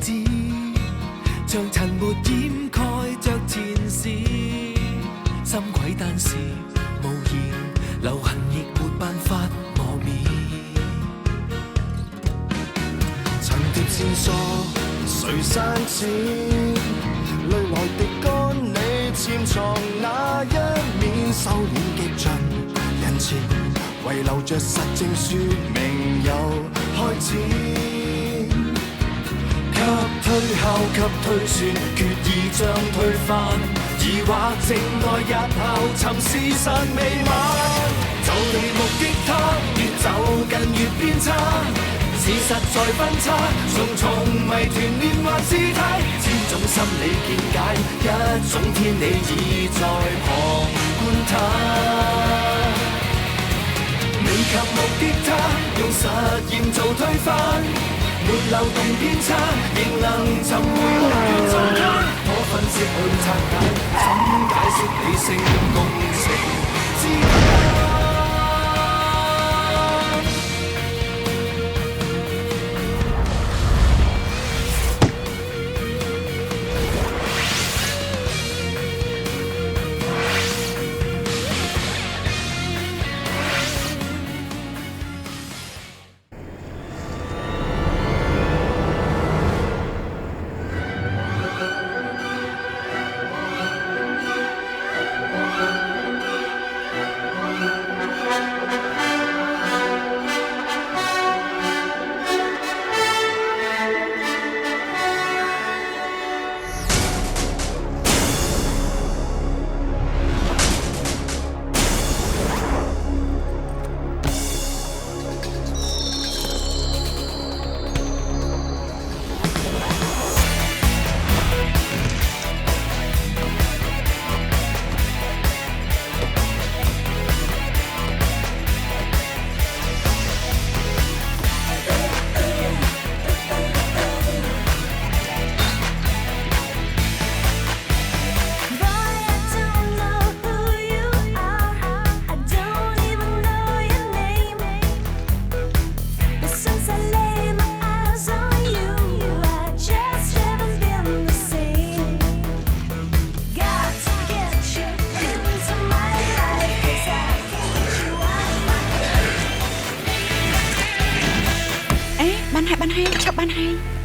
子，像塵沒掩蓋着前事。心悸但是無言，流行亦沒辦法磨滅。層疊線索誰刪剪？淚來滴乾你潛藏那一面，收斂極盡人前，遺留着實證說明又開始。給推敲給推算，決意將推翻，疑惑靜待日後尋事實未晚。就地目擊他，越走近越偏差，事實在分岔，重重謎團連環事態，千種心理見解，一種天理已在旁觀他。未及目擊他，用實驗做推翻，沒漏洞偏差，仍能尋回來源狀態。可分析去拆解，怎解釋理性共情之間？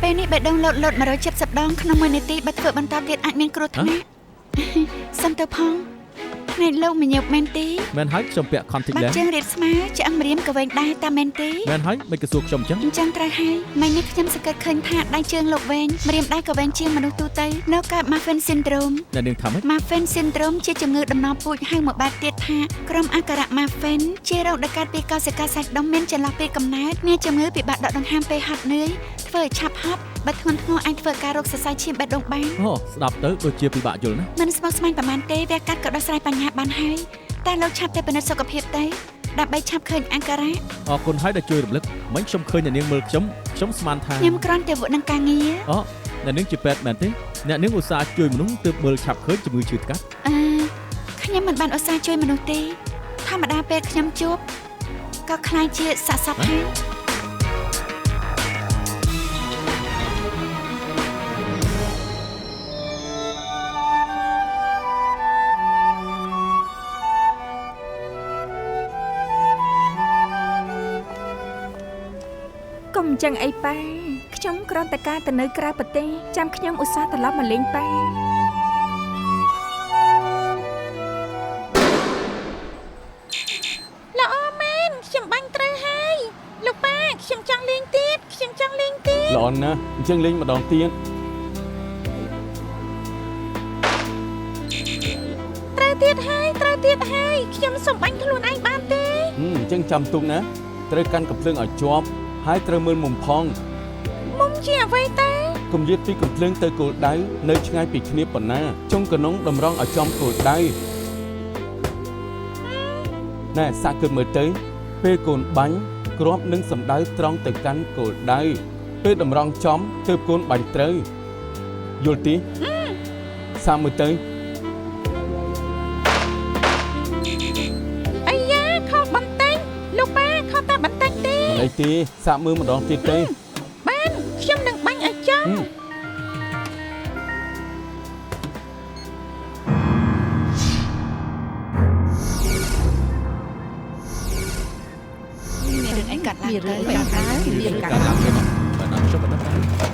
ពេលនេះបេះដូងលោត170ដងក្នុង1នាទីបើធ្វើបន្តទៀតអាចមានគ្រោះថ្នាក់សុំទៅផងផ្នែកលោកមញើបមែនទេមែនហើយខ្ញុំពាក់ខនតិចដែរជើងរៀបស្មើឆ្អឹងម្រាមក៏វែងដែរតាមែនទេមែនហើយមិនក៏សួរខ្ញុំចឹងត្រូវហើយមិញនេះខ្ញុំសង្កេតឃើញថាដៃជើងលោកវែងម្រាមដៃក៏វែងជាងមនុស្សទូទៅនៅកើត Marfan syndrome អ្នកនាងថាម៉េច Marfan syndrome ជាជំងឺដំណពូជហៅមួយបែបទៀតថាក្រុមអាការៈ Marfan ជារោគដែលកើតពីកោសិកាសាច់ដុំមានចន្លោះពេលកំណើតមានជំងឺពិបាកដកដង្ហើមពេលហត់នឿយធ្វើឲ្យឆាប់ហប់បើធ្ងន់ធ្ងរអាចធ្វើការរោគសរសៃឈាមបេះដូងបានអូស្ដាប់ទៅដូចជាពិបាកយល់ណាមិនស្មុគស្មាញប្រហែលទេវាកាត់ក៏ដោះស្រាយបញ្ហាបានហើយតែលោកឆាប់ទៅពិនិត្យសុខភាពទៅដើម្បីឆាប់ឃើញអាការៈអរគុណហើយដែលជួយរំលឹកមិញខ្ញុំឃើញអ្នកនាងមើលខ្ញុំស្មានថាខ្ញុំគ្រាន់តែវក់នឹងការងារអូអ្នកនាងជាពេទ្យមែនទេអ្នកនាងឧស្សាហ៍ជួយមនុស្សទើបមើលឆាប់ឃើញជំងឺឈឺថ្កាត់ខ្ញុំមិនបានឧស្សាហ៍ជួយមនុស្សទេធម្មតាពេលខ្ញុំជួបក៏ខ្លាចជាសាកសពហើយកុំអញ្ចឹងអីប៉ាខ្ញុំគ្រាន់តែការទៅនៅក្រៅប្រទេសចាំខ្ញុំឧស្សាហ៍ត្រឡប់មកលេងប៉ាល្អមែនខ្ញុំបាញ់ត្រូវហើយលោកប៉ាខ្ញុំចង់លេងទៀតល្អណាស់អញ្ចឹងលេងម្ដងទៀតត្រូវទៀតហើយខ្ញុំសុំបាញ់ខ្លួនឯងបានទេអញ្ចឹងចាំទុកណាត្រូវកាន់កំភ្លើងឲ្យជាប់ហើយត្រូវមើលមុំផងមុំជាអ្វីទេគម្លាតពីកំភ្លើងទៅគោលដៅនៅឆ្ងាយពីគ្នាប៉ុណ្ណាចុងកណ្ដុងតម្រង់ឲ្យចំគោលដៅណែសាកគិតមើលទៅពេលកូនបាញ់គ្រាប់នឹងសំដៅត្រង់ទៅកាន់គោលដៅពេលតម្រង់ចំទើបកូនបាញ់ត្រូវយល់ទេសាកមើលទៅអាយ៉ាខុសបន្តិចលោកប៉ាខុសតែបន្តិចទេអីទេសាកមើលម្ដងទៀតទេបានខ្ញុំនឹងបាញ់ឲ្យចំ មានរឿងអីកើតមានរឿងកើត ឡើងទេបងបើណាខ្ញុំមិនដឹងដែរ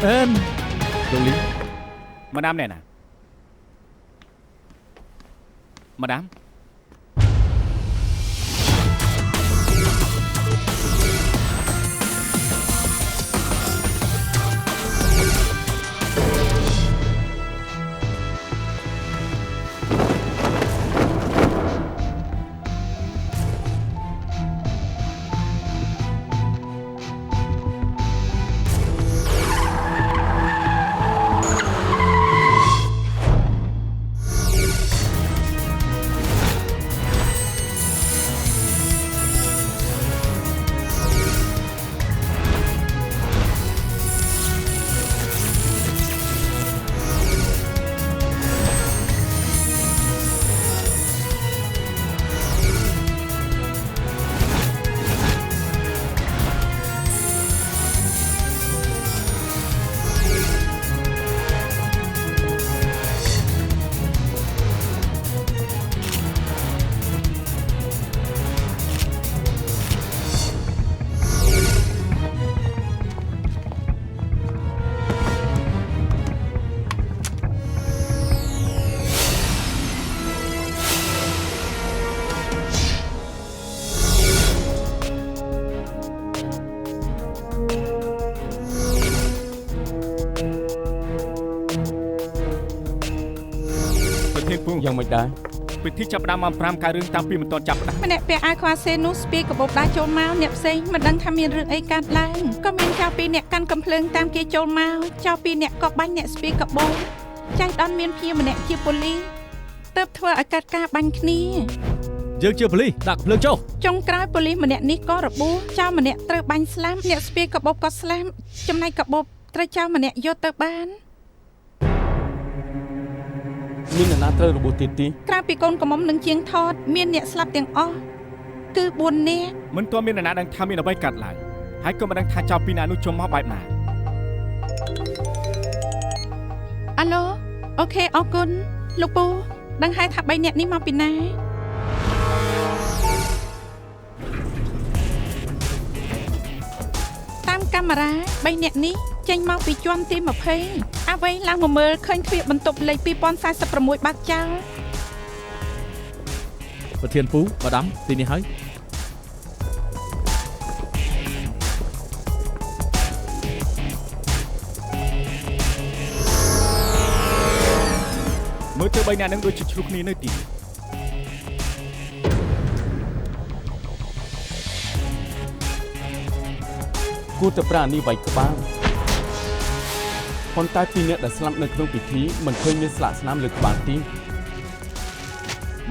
អឺលោកលី ម៉ាដាមណែណាម៉ាដាម ប្រធានពង យ៉ាងមិនដែរ ពិធីចាប់ផ្ដើមម៉ោង5កើតរឿងតាំងពីមិនទាន់ចាប់ផ្ដើម ម្នាក់ពាក់អាវខ្វះសេនោះស្ពាយកាបូបដើរចូលមកអ្នកផ្សេងមិនដឹងថាមានរឿងអីកើតឡើងក៏មានចៅពីរអ្នកកាន់កំភ្លើងតាមគេចូលមកចៅពីរអ្នកក៏បាញ់អ្នកស្ពាយកាបូបចៃដន្យមានភៀម្នាក់ជាប៉ូលីសទើបធ្វើឲ្យកើតការបាញ់គ្នា យើងជាប៉ូលីសដាក់កំភ្លើងចុះ ចុងក្រោយប៉ូលីសម្នាក់នេះក៏របួសចៅម្នាក់ត្រូវបាញ់ស្លាប់អ្នកស្ពាយកាបូបក៏ស្លាប់ចំណែកកាបូបត្រូវចៅម្នាក់យកទៅបាន មាននរណាត្រូវរបួសទៀតទី ក្រៅពីកូនកំមុំនិងជាងថតមានអ្នកស្លាប់ទាំងអស់គឺ4នាក់ មិនទាន់មាននរណាដឹងថាមានអ្វីកើតឡើងហើយក៏មិនដឹងថាចៅពីណានោះចូលមកបែបណា អាឡូអូខេអរគុណលោកពូដឹងហើយថា3នាក់នេះមកពីណាតាមកាមេរ៉ា3នាក់នេះចេញមកពីជាន់ទី20អ្វីឡើងមកមើលឃើញទ្វារបន្ទប់លេខ2046បាត់ចោល ប្រធានពូម៉ាដាមទីនេះហើយ មើលទៅ3នាក់នឹងដូចជាឆ្លុះគ្នានៅទី គួរតែប្រានីវាយក្បាលប៉ុន្តែពីរអ្នកដែលស្លាប់នៅក្នុងពិធីមិនឃើញមានស្លាកស្នាមលើក្បាលទី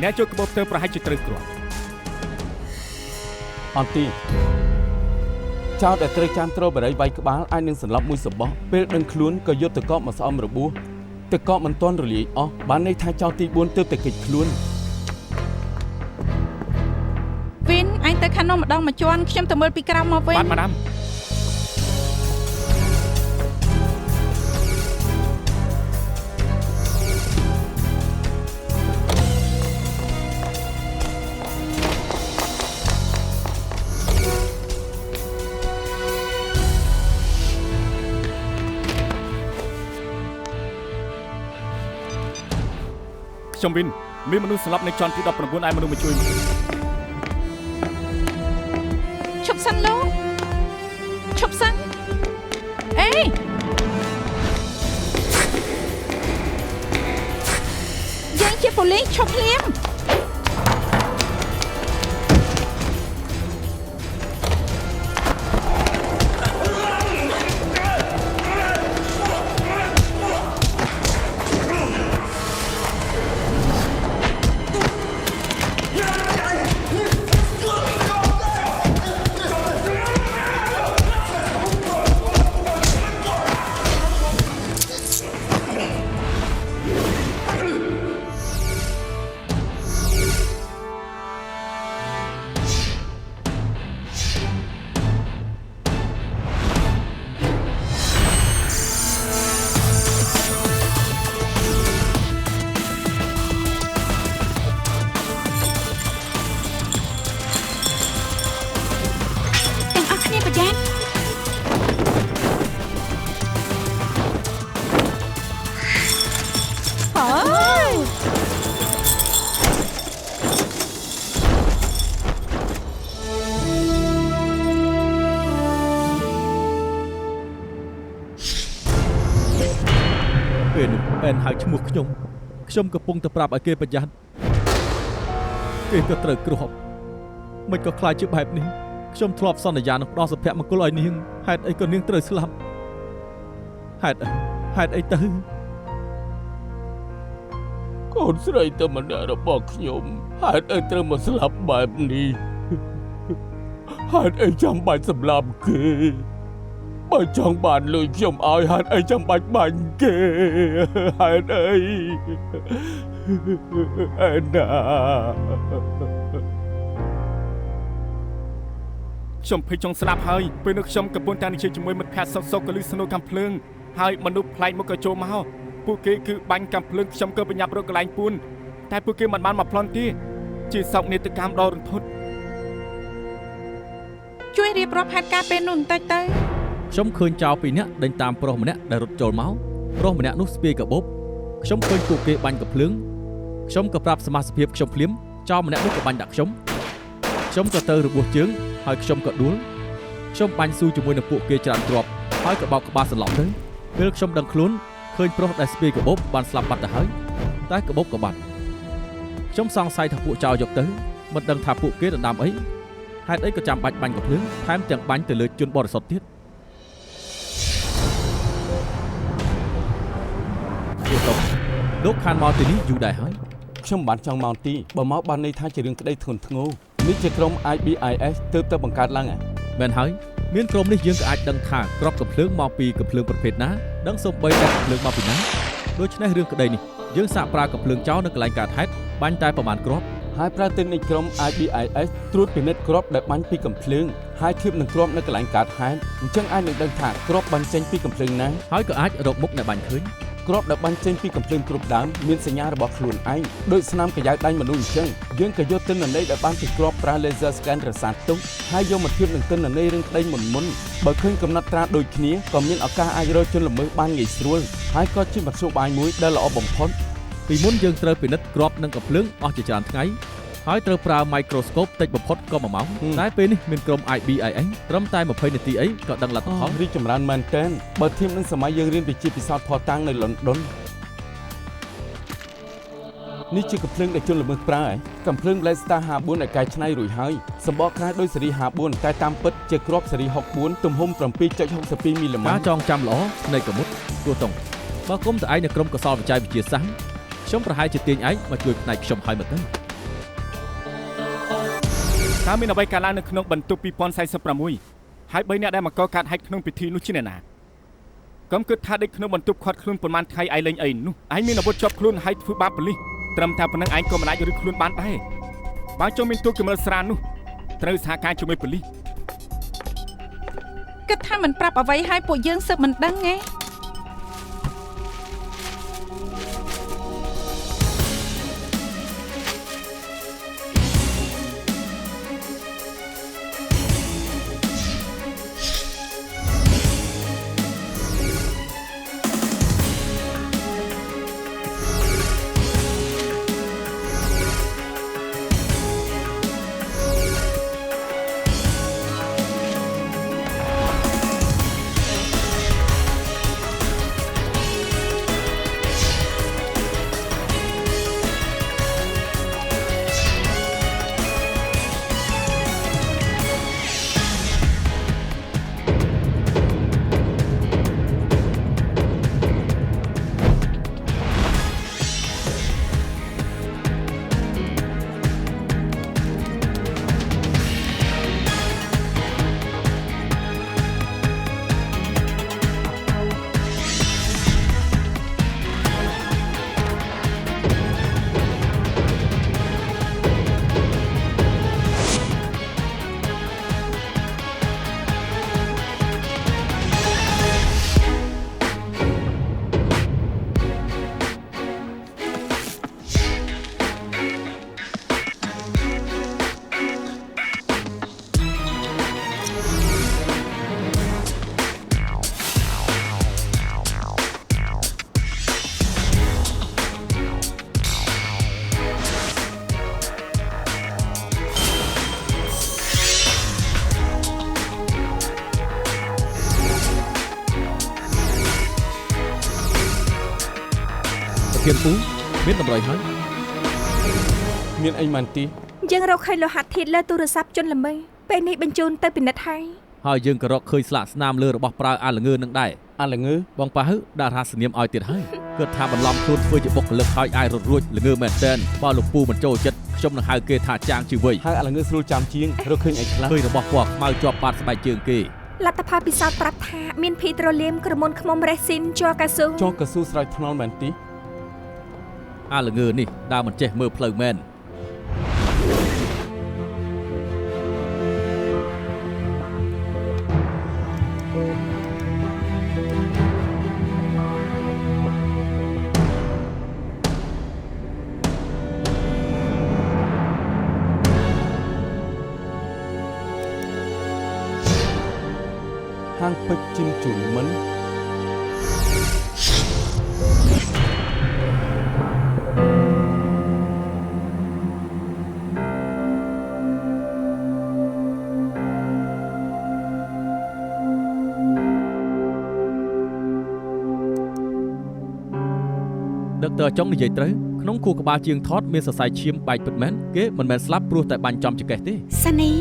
អ្នកជួយក្បូបទៅប្រហែលជាត្រូវគ្រាន់ អន្ទីចោតដែលត្រូវចាំត្រូលបរិយវាយក្បាលអាចនឹងសន្លប់មួយសបោះពេលដឹងខ្លួនក៏យកទៅកប់មកស្អំរបួសទៅកប់មិនទាន់រលាយអស់បានន័យថាចោតទី4ទើបតែគេចខ្លួន វិនអញទៅខាងនោះម្ដងមួយជាន់ខ្ញុំទៅមើលពីក្រៅមកវិញ បាទម៉ាដាម ខ្ញុំវិនមានមនុស្សស្លាប់នៅជាន់ទី19ឯមនុស្សមកជួយ ឈប់សិនលោកឈប់សិនអេយើងជាប៉ូលីសឈប់ភ្លាម ក អែនហៅឈ្មោះខ្ញុំកំពុងតែប្រាប់ឲ្យគេប្រយ័ត្នគេក៏ត្រូវគ្រោះមិនក៏ខ្លាចជាបែបនេះខ្ញុំធ្លាប់សន្យានឹងផ្ដល់សុភមង្គលឲ្យនាងហេតុអីក៏នាងត្រូវស្លាប់ហេតុអីទៅកូនស្រីតែម្នាក់របស់ខ្ញុំហេតុអីត្រូវមកស្លាប់បែបនេះហេតុអីចាំបាច់សម្លាប់គេបើចង់បានលុយខ្ញុំឲ្យហេតុអីចាំបាច់បាញ់គេហេតុអីអែនណាខ្ញុំភ័យចង់ស្លាប់ហើយពេលនោះខ្ញុំកំពុងតែនិយាយជាមួយមិត្តភក្តិសុកក៏លឺស្នូរកាំភ្លើងហើយមនុស្សប្លែកមកក៏ចូលមកពួកគេគឺបាញ់កាំភ្លើងខ្ញុំក៏បញ្ញាប់រកកន្លែងពួនតែពួកគេមិនបានមកប្លន់ទេជាសោកនាដកម្មដ៏រន្ធត់ជួយរៀបរាប់ហេតុការណ៍ពេលនោះបន្តិចទៅខ្ញុំឃើញចោរពីរនាក់ដេញតាមប្រុសម្នាក់ដែលរត់ចូលមកប្រុសម្នាក់នោះស្ពាយកាបូបខ្ញុំឃើញពួកគេបាញ់កាភ្លើងខ្ញុំក៏ប្រាប់សមាជិកខ្ញុំភ្លាមចោរម្នាក់នោះក៏បាញ់ដាក់ខ្ញុំក៏ទៅរបួសជើងហើយខ្ញុំក៏ដួលខ្ញុំបាញ់ស៊ូជាមួយនឹងពួកគេច្រើនគ្រាប់ហើយក៏បោកក្បាលសន្លប់ទៅពេលខ្ញុំដឹងខ្លួនឃើញប្រុសដែលស្ពាយកាបូបបានស្លាប់បាត់ទៅហើយតែកាបូបក៏បាត់ខ្ញុំសង្ស័យថាពួកចោរយកទៅមិនដឹងថាពួកគេដណ្ដើមអីហេតុអីក៏ចាំបាច់បាញ់កាភ្លើងថែមទាំងបាញ់ទៅលើជនបរិសុទ្ធទៀតលោកខានមកទីនេះយូរដែរហើយខ្ញុំបានចង់មកទីបើមកបានន័យថាជារឿងក្តីធ្ងន់ធ្ងរនេះជាក្រុម IBIS ទើបតែបង្កើតឡើងមែនហើយមានក្រុមនេះយើងក៏អាចដឹងថាគ្រាប់កាភ្លើងមកពីកាភ្លើងប្រភេទណាដឹងសូម្បីតែកាភ្លើងមកពីណាដូច្នេះរឿងក្តីនេះយើងសាកប្រើកាភ្លើងចោលនៅកន្លែងកើតហេតុបាញ់តែប្រមាណគ្រាប់ហើយប្រើទិន្នន័យក្រុម IBIS ត្រួតពិនិត្យគ្រាប់ដែលបាញ់ពីកាភ្លើងហើយធៀបនឹងគ្រាប់នៅកន្លែងកើតហេតុអញ្ចឹងអាចនឹងដឹងថាគ្រាប់បាញ់ចេញពីកាភ្លើងណាហើយក៏អាចរកមុខដែលបាញ់ឃើញគ្រាប់ដែលបាញ់ចេញពីកាភ្លើងគ្រប់ដើមមានសញ្ញារបស់ខ្លួនឯងដូចស្នាមកញ្ចៅដៃមនុស្សអញ្ចឹងយើងក៏យកទិន្នន័យដែលបានពីគ្រាប់ប្រើ laser scan រសាទុកហើយយកមកធៀបនឹងទិន្នន័យរឿងក្តីមុនបើឃើញកំណត់ត្រាដូចគ្នាក៏មានឱកាសអាចរកជនល្មើសបានងាយស្រួលហើយក៏ជាមធ្យោបាយមួយដែលល្អបំផុតពីមុនយើងត្រូវពិនិត្យគ្រាប់និងកាភ្លើងអស់ជាច្រើនថ្ងៃហើយត្រូវប្រើ microscope តិចបំផុតក៏1ម៉ោងតែពេលនេះមានក្រុម IBIS ត្រឹមតែ20នាទីអីក៏ដឹងលទ្ធផលរីកចម្រើនមែនទែនបើធៀបនឹងសម័យយើងរៀនវិជ្ជាពិសោធន៍ភស្តុតាងនៅ London នេះជាកាភ្លើងដែលជនល្មើសប្រើកាភ្លើង Blaster 54ដែលកែច្នៃរួចហើយសម្បកក្រៅដោយស៊េរី54តែតាមពិតជាគ្រាប់ស៊េរី64ទំហំ 7.62 មីលីម៉ែត្រការចងចាំល្អនៃកមុតគួរតុងបើគុំតឯងនៅក្រុមកសលវិច័យវិទ្យាសាស្ត្រខ្ញុំប្រហែលជាទាញឯងមកជួយផ្នែកខ្ញុំហើយមកទៅតើមានអ្វីកើតឡើងនៅក្នុងបន្ទប់2046ហើយ3អ្នកដែលមកកកើតហេតុក្នុងពិធីនោះជាអ្នកណាកុំគិតថាដេកក្នុងបន្ទប់ខាត់ខ្លួនប៉ុន្មានថ្ងៃឯងលេងអីនោះឯងមានអាវុធជាប់ខ្លួនហើយធ្វើបាបប៉ូលីសត្រឹមតែប៉ុណ្ណឹងឯងក៏មិនអាចរឹតខ្លួនបានដែរបើចង់មានទូកកម្រិតស្រាននោះត្រូវសហការជាមួយប៉ូលីសគិតថាមិនប្រាប់អ្វីឲ្យពួកយើងសឹកមិនដឹងទេ ជាងពូមានតម្រុយហើយ មានអីមែនទី យើងរកឃើញលោហៈធាតុលើទូរស័ព្ទជនល្មើពេលនេះបញ្ជូនទៅពិនិត្យហើយ ហើយយើងក៏រកឃើញស្លាកស្នាមលើរបស់ប្រើអាល្ងើនឹងដែរ អាល្ងើ បងប៉ាហឺដាក់រហស្សនាមឲ្យទៀតហើយគាត់ថាបន្លំខ្លួនធ្វើជាបុគ្គលិកហើយអាចរត់រួចល្ងើមែនតែនបើលោកពូមិនចូលចិត្តខ្ញុំនឹងហៅគេថាចាងជីវ័យ ហើយអាល្ងើស្រួលចាំជាងរកឃើញអីខ្លះ ឃើញរបស់ពណ៌ខ្មៅជាប់បាតស្បែកជើងគេ លទ្ធផលពិសោធន៍ប្រាប់ថាមានភីត្រូលៀមក្រមុនឃ្មុំរេស៊ីនជ័រកៅស៊ូ ចុះកស៊ូស្រោចថ្នល់មែនទី អាល្ងើនេះដើរមិនចេះមើលផ្លូវមែន ហាងពេជ្រជិនជូនមិន ដឹកតើចុងនិយាយត្រូវក្នុងខួរក្បាលជាងថតមានសរសៃឈាមបែកពិតមែនគេមិនមែនស្លាប់ព្រោះតែបាញ់ចំចង្កេះទេ សានី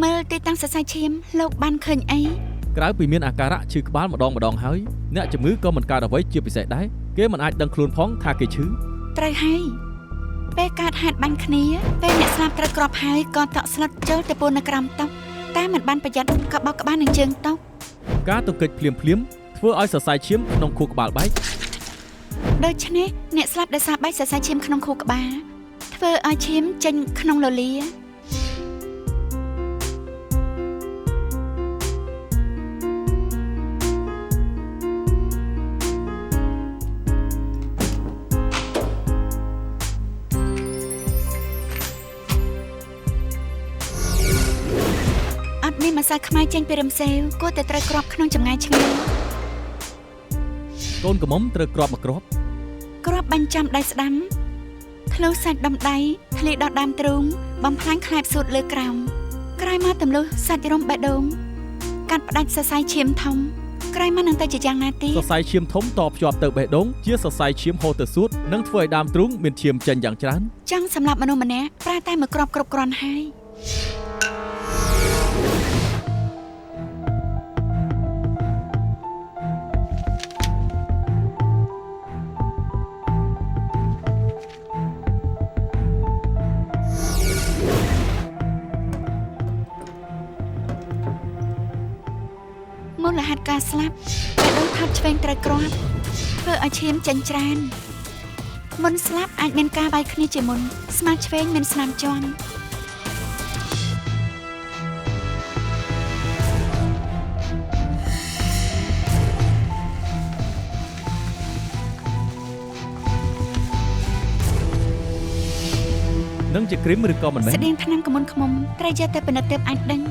មើលទីតាំងសរសៃឈាមលោកបានឃើញអី ក្រៅពីមានអាការៈឈឺក្បាលម្ដងហើយអ្នកជំងឺក៏មិនកើតអ្វីជាពិសេសដែរគេមិនអាចដឹងខ្លួនផងថាគេឈឺ ត្រូវហើយពេលកើតហេតុបាញ់គ្នាពេលអ្នកស្លាប់ត្រូវគ្រាប់ហើយក៏តក់ស្លុតចូលទៅពូននៅក្រោមតុតែមិនបានប្រយ័ត្នក៏បោកក្បាលនឹងជើងតុ ការទង្គិចភ្លាមធ្វើឲ្យសរសៃឈាមក្នុងខួរក្បាលបែក ដូច្នេះអ្នកស្លាប់ដោយសារបែកសរសៃឈាមក្នុងខួរក្បាលធ្វើឲ្យឈាមចេញក្នុងលលា អត់មានម្សៅខ្មៅចេញពីរំសេវគួរតែត្រូវគ្រាប់ក្នុងចម្ងាយឆ្ងាយ កូនកំមុំត្រូវគ្រាប់មកគ្រាប់ គ្រាប់បាញ់ចាំដៃស្ដាំធ្លុះសាច់ដុំដៃធ្លាយដល់ដើមទ្រូងបំផ្លាញខ្លែបសួតលើក្រោមក្រោយមកទម្លុះសាច់រំបេះដូងកាត់ផ្ដាច់សរសៃឈាមធំក្រោយមកនឹងទៅជាយ៉ាងណាទៀត សរសៃឈាមធំតភ្ជាប់ទៅបេះដូងជាសរសៃឈាមហូរទៅសួតនិងធ្វើឲ្យដើមទ្រូងមានឈាមចេញយ៉ាងច្រើន ចង់សម្រាប់មនុស្សម្នាក់ប្រើតែមួយគ្រាប់គ្រប់គ្រាន់ហើយ មូលហេតុការស្លាប់បេះដូងថប់ឆ្វេងត្រូវគ្រាប់ធ្វើឲ្យឈាមចេញច្រើនមុនស្លាប់អាចមានការបែកគ្នាជាមុនស្មាឆ្វេងមានស្នាមជាន់នឹងជាគ្រីមឬក៏មិនមែន ស្តៀងថ្នាំកមុនខ្មុំត្រូវយកទៅពិនិត្យទើបអាចដឹង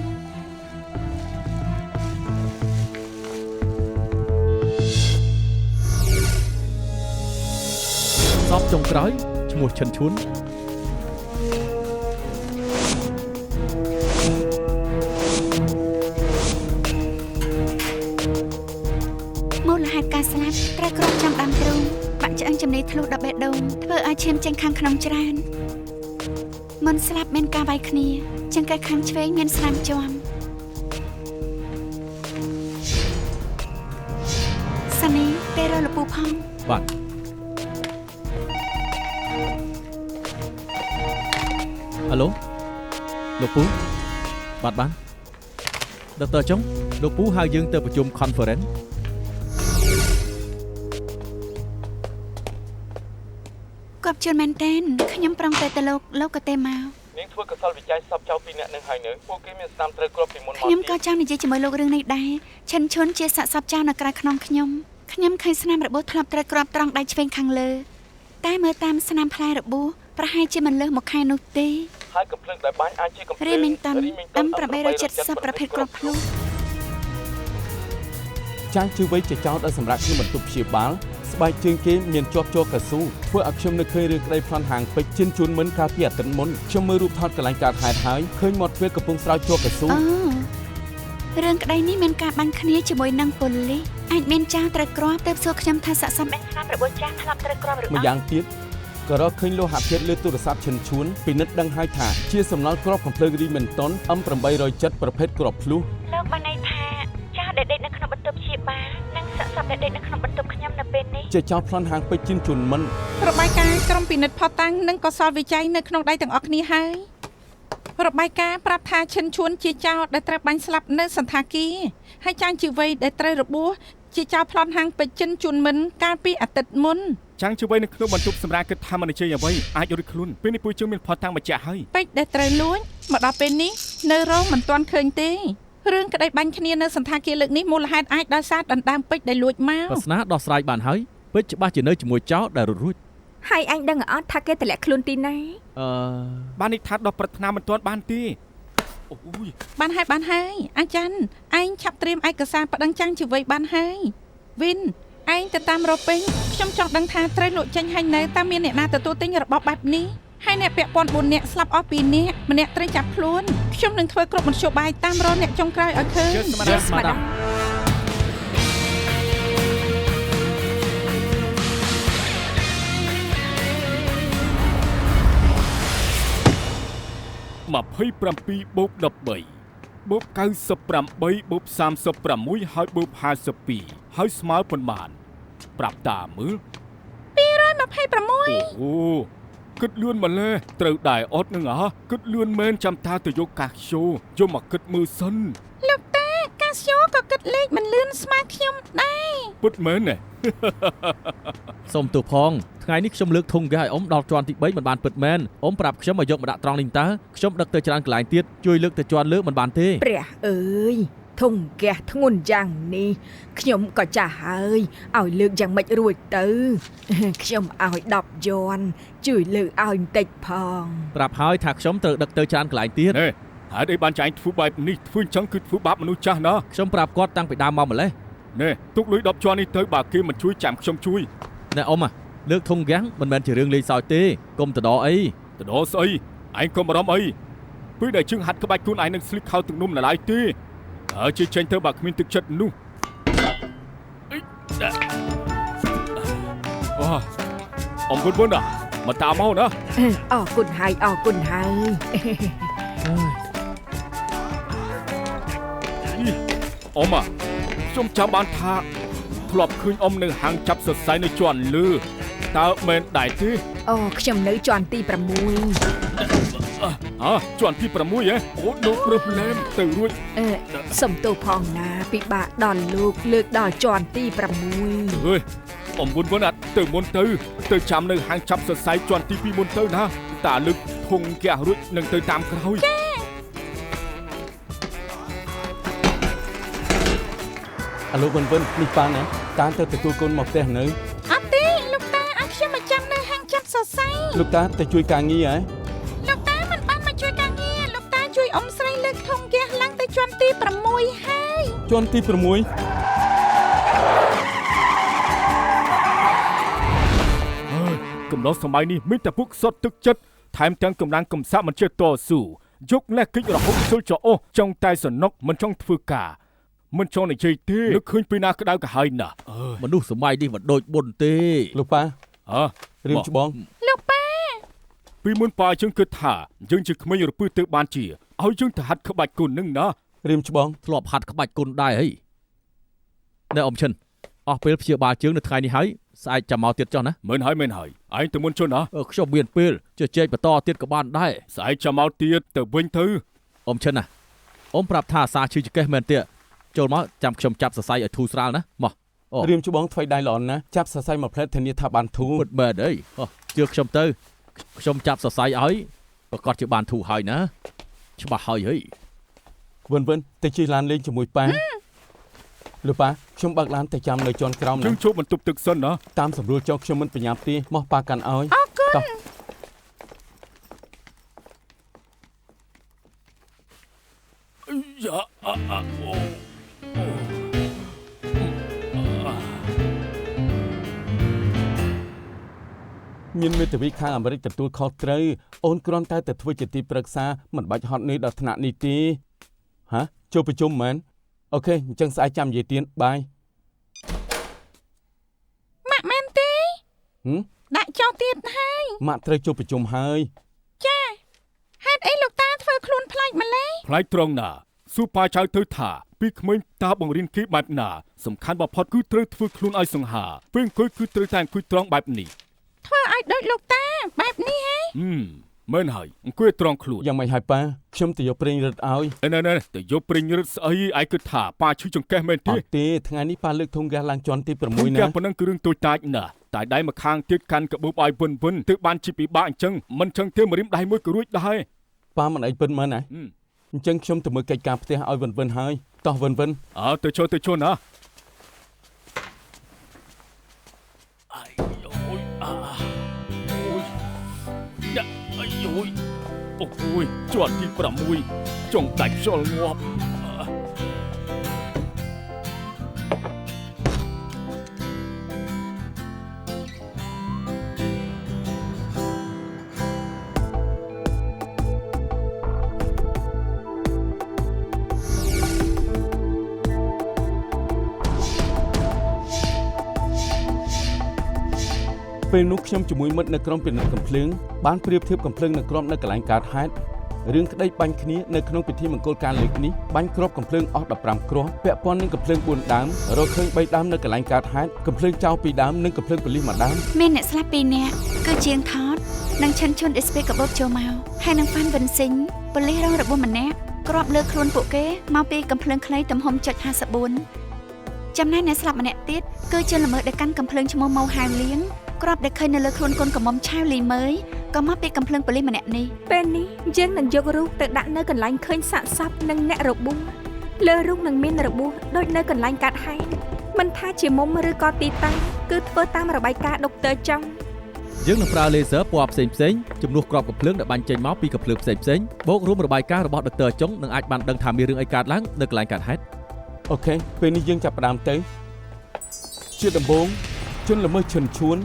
សពចុងក្រោយឈ្មោះឈិនឈួន មូលហេតុការស្លាប់ត្រូវគ្រាប់ចាំដើមទ្រូងបាក់ឆ្អឹងចំណីធ្លុះដល់បេះដូងធ្វើឲ្យឈាមចេញខាងក្នុងច្រើនមុនស្លាប់មានការបែកគ្នាចង្កេះខាងឆ្វេងមានស្នាមជាំសានីពេលរលពូផង បាទ ហៅលោកពូបាទបានដុកទ័រចុងលោកពូហៅយើងទៅប្រជុំ conference គាត់ជឿនមែនតើខ្ញុំប្រងតែទៅលោកក៏ទេមក នាងធ្វើកសលវិច័យសពចៅពីរនាក់នឹងហើយនៅពួកគេមានស្នាមត្រូវគ្រាប់ពីមុនមក ខ្ញុំក៏ចង់និយាយជាមួយលោករឿងនេះដែរឈិនឈុនជាសាក់សពចៅនៅក្រៅខ្នងខ្ញុំឃើញស្នាមរបួសធ្លាប់ត្រូវគ្រាប់ត្រង់ដៃឆ្វេងខាងលើតែមើលតាមស្នាមផ្លែរបួសប្រហែលជាមិនលើសមួយខែនោះទេ ហើយកំភ្លើងដែលបាញ់អាចជាកំភ្លើង រីមីងតុន M870 ប្រភេទគ្រាប់ភ្លុះ ចាងជឿវ័យជាចោតឲ្យសម្រាប់ខ្ញុំបន្ទប់ព្យាបាលស្បែកជើងគេមានជាប់ជ័រកស៊ូធ្វើឲ្យខ្ញុំនឹកឃើញរឿងក្តីប្លន់ហាងពេជ្រជិនជូនមិនកាលពីអាទិត្យមុនខ្ញុំមើលរូបថតកន្លែងកើតហេតុហើយឃើញមាត់ទ្វារកំពុងស្រោចជ័រកស៊ូ អូ រឿងក្តីនេះមានការបាញ់គ្នាជាមួយនឹងប៉ូលីសអាចមានចៅត្រូវគ្រាប់ទៅសួរខ្ញុំថាស័ក្តិសមបានខ្លាប់របួសចាស់ធ្លាប់ត្រូវគ្រាប់ឬអត់ ម្យ៉ាងទៀតក៏រកឃើញលោហៈធាតុលើទូរស័ព្ទឈិនឈួនពិនិត្យដឹងហើយថាជាសំណល់គ្រាប់កំភ្លើងរីមែនតុន M807 ប្រភេទគ្រាប់ភ្លុះ លោកបានន័យថាចៅដែលដេកនៅក្នុងបន្ទប់ព្យាបាលនិងស័ក្តិសមដែលដេកនៅក្នុងបន្ទប់ខ្ញុំនៅពេលនេះ ជាចោរប្លន់ហាងពេជ្រជិនជូនមិន របាយការណ៍ក្រុមពិនិត្យផុសតាំងនិងកសលវិច័យនៅក្នុងដៃទាំងអស់គ្នាហើយរបាយការណ៍ប្រាប់ថាឈិនឈួនជាចៅដែលត្រូវបាញ់ស្លាប់នៅសន្តាគារហើយចាងជីវ័យដែលត្រូវរបួសជាចៅប្លន់ហាងពេជ្រជិនជូនមិនកាលពីអាទិត្យមុន ចាំងជួយនៅក្នុងបន្ទប់សម្រាប់គិតថាមិនជ័យអ្វីអាចរួចខ្លួនពេលនេះពួកយើងមានផុសតាំងបញ្ជាក់ហើយ ពេជ្រដែលត្រូវលួចមកដល់ពេលនេះនៅរងមិនទាន់ឃើញទេរឿងក្តីបាញ់គ្នានៅសន្តាគារលើកនេះមូលហេតុអាចដោយសារដណ្ដើមពេជ្រដែលលួចមក ប្រស្នាដោះស្រាយបានហើយពេជ្រច្បាស់ជានៅជាមួយចោរដែលរត់រួច ហើយអញដឹងអត់ថាគេតម្លាក់ខ្លួនទីណា បាននេះថាដល់ប្រាថ្នាមិនទាន់បានទេអូយ បានហើយអាចារ្យឯងឆាប់ត្រៀមឯកសារប្តឹងចាងជីវ័យបានហើយវិនឯងទៅតាមរកពេញខ្ញុំចង់ដឹងថាត្រូវលក់ចេញហើយនៅតាមមានអ្នកណាទទួលទិញរបបបែបនេះហើយអ្នកពាក់ព័ន្ធ4នាក់ស្លាប់អស់2នាក់ម្នាក់ត្រូវចាប់ខ្លួនខ្ញុំនឹងធ្វើគ្រប់មធ្យោបាយតាមរកអ្នកចុងក្រោយឲ្យឃើញ Yes, madam. 27 បូក 13 បូក 98 បូក 36 ហើយបូក 52 ហើយស្មើប៉ុន្មានប្រាប់តាមើល 226 អូគិតលឿនម្លេះត្រូវដែរអត់នឹងគិតលឿនមែនចាំតាទៅយកកាខ្យូយកមកគិតមើលសិន លោកតាកាសយ៉ូក៏គិតលេខមិនលឿនស្មើខ្ញុំដែរ ពុតមែនទេ សូមទោសផងថ្ងៃនេះខ្ញុំលើកធុងហ្គាសឲ្យអ៊ំដល់ជាន់ទី3មិនបានពិតមែនអ៊ំប្រាប់ខ្ញុំឲ្យយកមកដាក់ត្រង់នេះតើខ្ញុំដឹកទៅច្រើនកន្លែងទៀតជួយលើកទៅជាន់លើមិនបានទេ ព្រះអើយធុងហ្គាសធ្ងន់យ៉ាងនេះខ្ញុំក៏ចាស់ហើយឲ្យលើកយ៉ាងម៉េចរួចទៅ ខ្ញុំឲ្យ10យន់ជួយលើកឲ្យបន្តិចផង ប្រាប់ហើយថាខ្ញុំត្រូវដឹកទៅច្រើនកន្លែងទៀត ហេហើយអីបានចាញ់ធ្វើបែបនេះធ្វើអញ្ចឹងគឺធ្វើបាបមនុស្សចាស់ណា ខ្ញុំប្រាប់គាត់តាំងពីដើមមកម្លេះ ណែទុកលុយ10ជាន់នេះទៅបើគេមិនជួយចាំខ្ញុំជួយ ណែអ៊ំលើកធុងហ្គាសមិនមែនជារឿងលេងសើចទេកុំតដអី ទៅដល់ស្អីឯងកុំបារម្ភអីពេលដែលជើងហាត់ក្បាច់ខ្លួនឯងនឹងស្លីកខោទឹកនំនៅឡើយទេហើយជិះចេញទៅបើគ្មានទឹកចិត្តនោះអូអ៊ំបុនណាមកតាមមកណា អរគុណហើយ អ៊ំខ្ញុំចាំបានថាធ្លាប់ឃើញអ៊ំនៅហាងចាប់សរសៃនៅជាន់លើតើមែនដែរទេ អូខ្ញុំនៅជាន់ទី6 ជាន់ទី6ហ៎អូលោកព្រឹបលែមទៅរួច សំទោសផងណាពិបាកដល់លោកលើកដល់ជាន់ទី6 អើយអ៊ំបុនអត់ទៅមុនទៅចាំនៅហាងចាប់សរសៃជាន់ទី2មុនទៅណាតាលើកធុងហ្គាសរួចនឹងទៅតាមក្រោយ អាលោកវិននេះប៉ាណាតាទៅទទួលកូនមកផ្ទះនៅ អត់ទេលោកតាឲ្យខ្ញុំមកចាំនៅហាងចាប់សរសៃ លោកតាទៅជួយការងារហ៎ លោកតាមិនបានមកជួយការងារលោកតាជួយអ៊ំស្រីលើកធុងហ្គាសឡើងទៅជាន់ទី6ហើយ ជាន់ទី6 កំឡុងសម័យនេះមានតែពួកសុទ្ធទឹកចិត្តថែមទាំងកម្លាំងកំសាកមិនចេះតស៊ូយកលេសគិចរហូតជុលចអស់ចង់តែសនុកមិនចង់ធ្វើការមិនចង់និយាយទេនឹកឃើញពីណាក្តៅក្រហាយណាស់ មនុស្សសម័យនេះមិនដូចបុនទេ លោកប៉ារៀមច្បង លោកប៉ា ពីមុនប៉ាយើងគិតថាយើងជាក្មេងរពើទៅបានជាឲ្យយើងទៅហាត់ក្បាច់គុណនឹងណា រៀមច្បង ធ្លាប់ហាត់ក្បាច់គុណដែរហីណែអ៊ំឈិនអស់ពេលព្យាបាលជើងនៅថ្ងៃនេះហើយស្អែកចាំមកទៀតចុះណា មែនហើយឯងទៅមុនចុះណា ខ្ញុំមានពេលជជែកបន្តទៀតក៏បានដែរ ស្អែកចាំមកទៀតទៅវិញទៅ អ៊ំឈិនណាអ៊ំប្រាប់ថាអាសាឈឺចង្កេះមែនទេចូលមកចាំខ្ញុំចាប់សរសៃឲ្យធូរស្រាលណាមក រៀមច្បងថ្មីដៃល្អណាស់ចាប់សរសៃមួយផ្លែតធានាថាបានធូរ ពិតមែនអីជឿខ្ញុំទៅខ្ញុំចាប់សរសៃឲ្យប្រកាសជាបានធូរហើយណាច្បាស់ហើយហី វិនទៅជិះឡានលេងជាមួយប៉ាលោកប៉ាខ្ញុំបើកឡានទៅចាំនៅជាន់ក្រោមណា យើងជួបបន្ទប់ទឹកសិនណា តាមសម្រួលចុះខ្ញុំមិនបញ្ញាប់ទេមកប៉ាកាន់ឲ្យ អរគុណ យ៉ាមានមេធាវីខាងអាមេរិកទទួលខុសត្រូវអូនគ្រាន់តែធ្វើជាទីប្រឹក្សាមិនបាច់ហត់នឿយដល់ថ្នាក់នេះទេចូលប្រជុំមែន អូខេអញ្ចឹងស្អែកចាំនិយាយទៀតបាយ ម៉ាក់មែនទេ ដាក់ចោលទៀតហើយ ម៉ាក់ត្រូវជួបប្រជុំហើយ ចាហេតុអីលោកតាធ្វើខ្លួនប្លែកម្ល៉េះ ផ្លែកត្រង់ណាស៊ូប៉ាចៅទៅថាពីក្មេងតាបង្រៀនគេបែបណាសំខាន់បំផុតគឺត្រូវធ្វើខ្លួនឲ្យសង្ហាពេលអង្គុយគឺត្រូវតែអង្គុយត្រង់បែបនេះ ធ្វើឲ្យដូចលោកតាបែបនេះហ៎ មែនហើយអង្គុយត្រង់ខ្លួន យ៉ាងម៉េចហើយប៉ាខ្ញុំទៅយកប្រេងរឹតឲ្យ ណែទៅយកប្រេងរឹតស្អីឯងគិតថាប៉ាឈឺចង្កេះមែន អ ទេ ត់ទេថ្ងៃនេះប៉ាលើកធុងហ្គាសឡើងជាន់ទី6 ណា ណា ប៉ុណ្ណឹងគឺរឿងតូចតាចណាស់តែដៃម្ខាងទៀតកាន់កបូបឲ្យវិនទើបបានជីពិបាកអញ្ចឹងមិនចឹងទេម្រាមដៃមួយក៏រួចដែរ ប៉ាមិនអីពិនមែនណាអញ្ចឹងខ្ញុំទៅមើលកិច្ចការផ្ទះឲ្យវិនហើយតោះវិន ទៅចូលណាអាយអូយអូយអាយអូយអូយជាន់ទី6ចង់ដាច់ខ្យល់ងាប់ ពេលនោះខ្ញុំជាមួយមិត្តនៅក្រុមពិនិត្យកំភ្លើងបានប្រៀបធៀបកំភ្លើងនិងគ្រាប់នៅកន្លែងកើតហេតុរឿងក្តីបាញ់គ្នានៅក្នុងពិធីមង្គលការលើកនេះបាញ់គ្រាប់កំភ្លើងអស់15គ្រាប់ពាក់ព័ន្ធនឹងកំភ្លើង4ដើមរកឃើញ3ដើមនៅកន្លែងកើតហេតុកំភ្លើងចោល2ដើមនិងកំភ្លើងប៉ូលីស1ដើម មានអ្នកស្លាប់2នាក់គឺជាងថតនិងឈិនឈុនអេសពេកបបចូលមកហើយនឹងហ្វាន់វិនស៊ីងប៉ូលីសរងរបួសម្នាក់គ្រាប់លើខ្លួនពួកគេមកពីកំភ្លើងខ្លីទំហំ .54 ចំណែកអ្នកស្លាប់ម្នាក់ទៀតគឺជាល្មើសដែលកាន់កំភ្លើងឈ្មោះម៉ៅហៅលៀងគ្រាប់ដែលឃើញនៅលើខ្លួនកូនកំមុំឆៅលីមើយក៏មកពីកំភ្លើងប៉ូលីសម្នាក់នេះ ពេលនេះយើងនឹងយករូបទៅដាក់នៅកន្លែងឃើញសាកសពនិងអ្នករបួសលើរូបនឹងមានរបួសដូចនៅកន្លែងកាត់ហែងមិនថាជាមុំឬក៏ទីតាំងគឺធ្វើតាមរបាយការណ៍ដុកទ័រចង់ យើងនឹងប្រើលេសឺពណ៌ផ្សេងជំនួសគ្រាប់កំភ្លើងដែលបាញ់ចេញមកពីកំភ្លើងផ្សេងបូករួមរបាយការណ៍របស់ដុកទ័រចុងនឹងអាចបានដឹងថាមានរឿងអីកើតឡើងនៅកន្លែងកើតហេតុ អូខេពេលនេះយើងចាប់ផ្ដើមទៅជាដំបូងជនល្មើសឈិនឈួន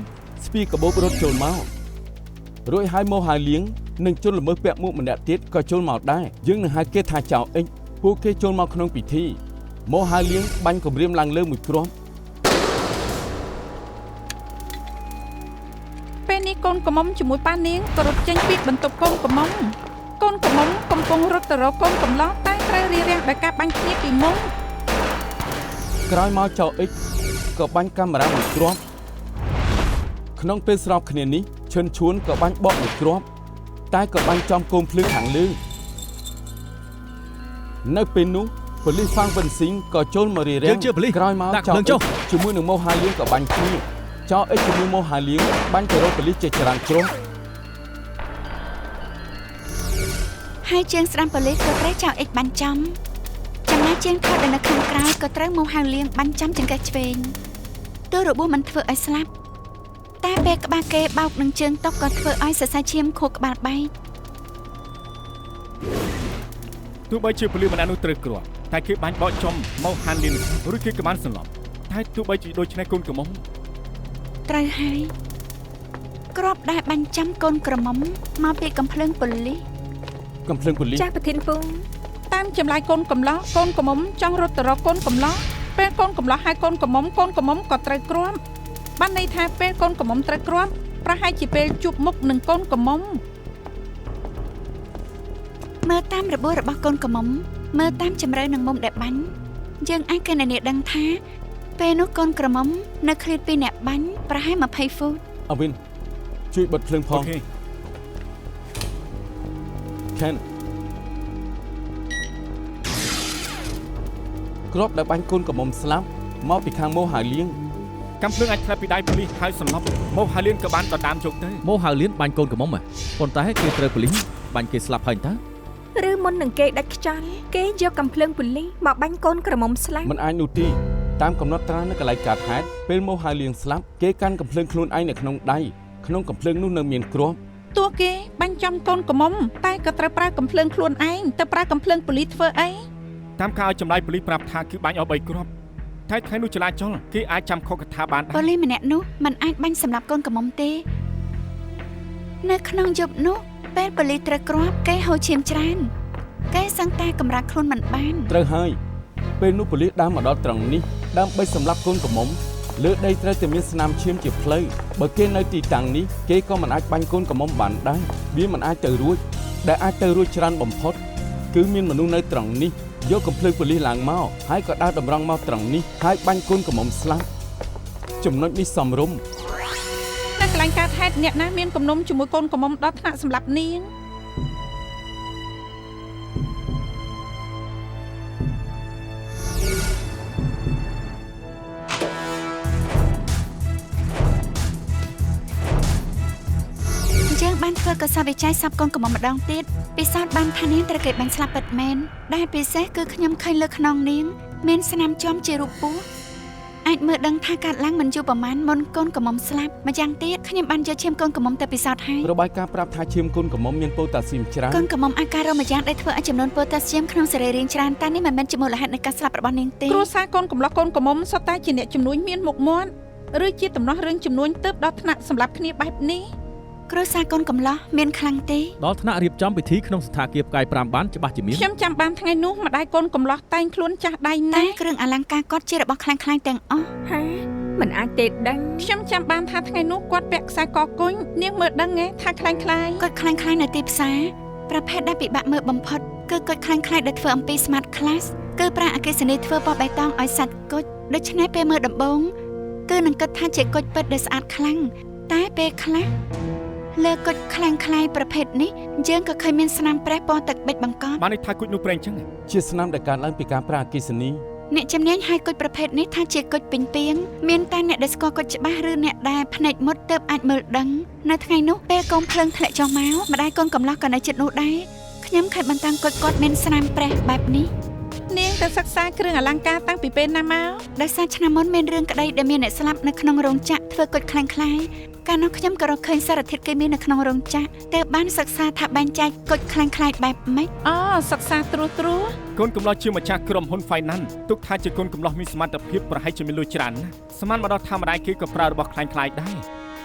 ស្ពីកបោបរត់ចូលមករួចហើយមកហៅលៀងនិងជនល្មើសពាក់មួកម្នាក់ទៀតក៏ចូលមកដែរយើងនឹងហៅគេថាចៅអិចពួកគេចូលមកក្នុងពិធីមកហៅលៀងបាញ់គម្រាមឡើងលើមួយគ្រាប់ ពេលនេះកូនកំមុំជាមួយប៉ានាងក៏រត់ចេញពីបន្ទប់កូនកំមុំកូនកំមុំកំពុងរត់ទៅរកកូនកំឡោះតែត្រូវរារាំងដោយការបាញ់គ្នាពីមុំ ក្រោយមកចៅអិចក៏បាញ់កាមេរ៉ាមួយគ្រាប់ក្នុងពេលស្របគ្នានេះឈិនឈួនក៏បាញ់បកមួយគ្រាប់តែក៏បាញ់ចំគោមភ្លើងខាងលើនៅពេលនោះប៉ូលីសហ្វាំងវិនស៊ីងក៏ចូលមករារាំងក្រោយមកចៅអិចជាមួយនឹងម៉ូហាលៀងក៏បាញ់គ្នាចៅអិចជាមួយម៉ូហាលៀងបាញ់ទៅរកប៉ូលីសជាច្រើនគ្រាប់ ហើយជាងស្ដាំប៉ូលីសក៏ត្រូវចៅអិចបាញ់ចំចំណែកជាងថតដែលនៅខាងក្រៅក៏ត្រូវមកហៅលៀងបាញ់ចំចង្កេះឆ្វេងទោះរបួសមិនធ្វើឲ្យស្លាប់តែពេលក្បាលគេបោកនឹងជើងតុកក៏ធ្វើឲ្យសរសៃឈាមខួរក្បាលបែក ទោះបីជាប៉ូលីសម្នាក់នោះត្រូវគ្រាប់តែគេបាញ់បោកចំមកហានលីនឬគេក៏បានសន្លប់តែទោះបីជាដូច្នេះកូនកំមុំ ត្រូវហើយគ្រាប់ដែលបាញ់ចំកូនក្រមុំមកពីកំភ្លើងប៉ូលីស កំភ្លើងប៉ូលីស ចាស់ប្រធានពង តាមចម្លើយកូនកំឡោះកូនកំមុំចង់រត់ទៅរកកូនកំឡោះពេលកូនកំឡោះហើយកូនកំមុំក៏ត្រូវគ្រាប់បានន័យថាពេលកូនកំមុំត្រូវគ្រាប់ប្រហែលជាពេលជួបមុខនឹងកូនកំមុំ មើលតាមរបួសរបស់កូនក្រមុំមើលតាមជម្រៅនឹងមុំដែលបាញ់យើងអាចគណនាដឹងថាពេលនោះកូនក្រមុំនៅឃ្លាតពីអ្នកបាញ់ប្រហែល20ហ្វូត អវិនជួយបិទភ្លើងផង អូខេ ខានគ្រាប់ដែលបាញ់កូនកំមុំស្លាប់មកពីខាងម៉ូហាលៀង កំភ្លើងអាចឆ្លាប់ពីដៃប៉ូលីសហើយសន្លប់មកហាលៀនក៏បានដណ្ដើមយកទៅ ម៉ូហៅលៀនបាញ់កូនកំមុំប៉ុន្តែគេត្រូវប៉ូលីសបាញ់គេស្លាប់ហើយតើ ឬមុននឹងគេដាច់ខ្យល់គេយកកំភ្លើងប៉ូលីសមកបាញ់កូនក្រមុំស្លាប់ មិនអាចនោះទេតាមកំណត់ត្រានៅកន្លែងកើតហេតុពេលម៉ូហាលៀងស្លាប់គេកាន់កំភ្លើងខ្លួនឯងនៅក្នុងដៃក្នុងកំភ្លើងនោះនៅមានគ្រាប់ តួគេបាញ់ចំកូនកំមុំតែក៏ត្រូវប្រើកំភ្លើងខ្លួនឯងទៅប្រើកំភ្លើងប៉ូលីសធ្វើអី តាមការឲ្យចម្លើយប៉ូលីសប្រាប់ថាគឺបាញ់អស់3គ្រាប់តែថ្ងៃនោះចលាចលគេអាចចាំខុសកថាបានដែរ ប៉ូលីសម្នាក់នោះមិនអាចបាញ់សម្លាប់កូនក្រមុំទេនៅក្នុងយប់នោះពេលប៉ូលីសត្រូវគ្រាប់គេហូរឈាមច្រើនគេសឹងតែកម្រាស់ខ្លួនមិនបាន ត្រូវហើយ ពេលនោះប៉ូលីសដើរមកដល់ត្រង់នេះដើម្បីសម្លាប់កូនកំមុំលើដីត្រូវតែមានស្នាមឈាមជាផ្លូវបើគេនៅទីតាំងនេះគេក៏មិនអាចបាញ់កូនកំមុំបានដែរវាមិនអាចទៅរួចដែលអាចទៅរួចច្រើនបំផុតគឺមានមនុស្សនៅត្រង់នេះយកកំភ្លើងប៉ូលីសឡើងមកហើយក៏ដើរតម្រង់មកត្រង់នេះហើយបាញ់កូនកំមុំស្លាប់ចំណុចនេះសមរម្យ នៅកន្លែងកើតហេតុអ្នកណាមានគំនុំជាមួយកូនកំមុំដល់ថ្នាក់សម្លាប់នាង យើងបានធ្វើកសលវិច័យសាប់កូនកំមុំម្ដងទៀតពិសោធន៍បានថានាងត្រូវគេបាញ់ស្លាប់ពិតមែនដែលពិសេសគឺខ្ញុំឃើញលើខ្នងនាងមានស្នាមជាំជារូបពស់អាចមើលដឹងថាកាត់ឡើងមិនយូរប្រហែលមុនកូនកំមុំស្លាប់ម្យ៉ាងទៀតខ្ញុំបានយកឈាមកូនកំមុំទៅពិសោធន៍ហើយ របាយការណ៍ប្រាប់ថាឈាមកូនកំមុំមានប៉ូតាស្យូមច្រើន កូនកំមុំអាចការរំយ៉ាងដែលធ្វើឲ្យចំនួនប៉ូតាស្យូមក្នុងសរីរាង្គច្រើនតែនេះមិនមែនជាមូលហេតុនៃការស្លាប់របស់នាងទេ គ្រួសារកូនកំឡោះកូនកំមុំសុទ្ធតែជាអ្នកជំនួញមានមុខមាត់ឬជាដំណោះរឿងជំនួញទៅដល់ថ្នាក់សម្លាប់គ្នាបែបនេះ គ្រួសារកូនកំឡោះមានខ្លាំងទេ ដល់ថ្នាក់រៀបចំពិធីក្នុងស្ថានភាពផ្កាយ5បានច្បាស់ជាមាន ខ្ញុំចាំបានថ្ងៃនោះម្ដាយកូនកំឡោះតែងខ្លួនចាស់ដៃ តែ ណាស់ គ្រឿងអលង្ការគាត់ជារបស់ខ្លាំងៗទាំងអស់ ហាមិនអាចទេដឹង ខ្ញុំចាំបានថាថ្ងៃនោះគាត់ពាក់ខ្សែកគុញនាងមើលដឹងទេថាខ្លាំងខ្លាយ គាត់ខ្លាំងៗនៅទីផ្សារប្រភេទដែលពិបាកមើលបំផុតគឺគាត់ខ្លាំងៗដែលធ្វើអំពី Smart Class គឺប្រាក់អគ្គិសនីធ្វើពណ៌បៃតងឲ្យសាច់គុជដូច្នេះពេលមើលដំបូងគឺនឹងគិតថាជាគុជពិតដែលស្អាតខ្លាំងតែពេលខ្លះលើគុជខ្លាំងខ្លាយប្រភេទនេះយើងក៏ឃើញមានស្នាមប្រេះពណ៌ទឹកប៊ិចបង្កប់ បានន័យថាគុជនោះប្រេងចឹង ជាស្នាមដែលកើតឡើងពីការប្រើអគ្គិសនី អ្នកជំនាញហៅគុជប្រភេទនេះថាជាគុជពេញពីងមានតែអ្នកដែលស្គាល់គុជច្បាស់ឬអ្នកដែលភ្នែកមុតទើបអាចមើលដឹងនៅថ្ងៃនោះពេលកូនភ្លើងធ្លាក់ចុះមកម្ដាយកូនកំឡោះក៏នៅជិតនោះដែរខ្ញុំខិតបន្តឹងគុជគាត់មានស្នាមប្រេះបែបនេះ នាងទៅសិក្សាគ្រឿងអលង្ការតាំងពីពេលណាមក ដោយសារឆ្នាំមុនមានរឿងក្តីដែលមានអ្នកស្លាប់នៅក្នុងរោងចក្រធ្វើគុជខ្លាំងខ្លាយកាលនោះខ្ញុំក៏រកឃើញសារធាតុគីមីនៅក្នុងរោងចក្រតែបានសិក្សាថាបែងចែកគុជខ្លាំងខ្លាយបែបម៉េច អូសិក្សាត្រួសត្រាស កូនកំឡោះជាម្ចាស់ក្រុមហ៊ុន Finance ទុកថាជាកូនកំឡោះមានសមត្ថភាពប្រហែលជាមានលុយច្រើនណាស់ស្មានមកដល់ធម្មតាគេក៏ប្រើរបស់ខ្លាំងៗដែរ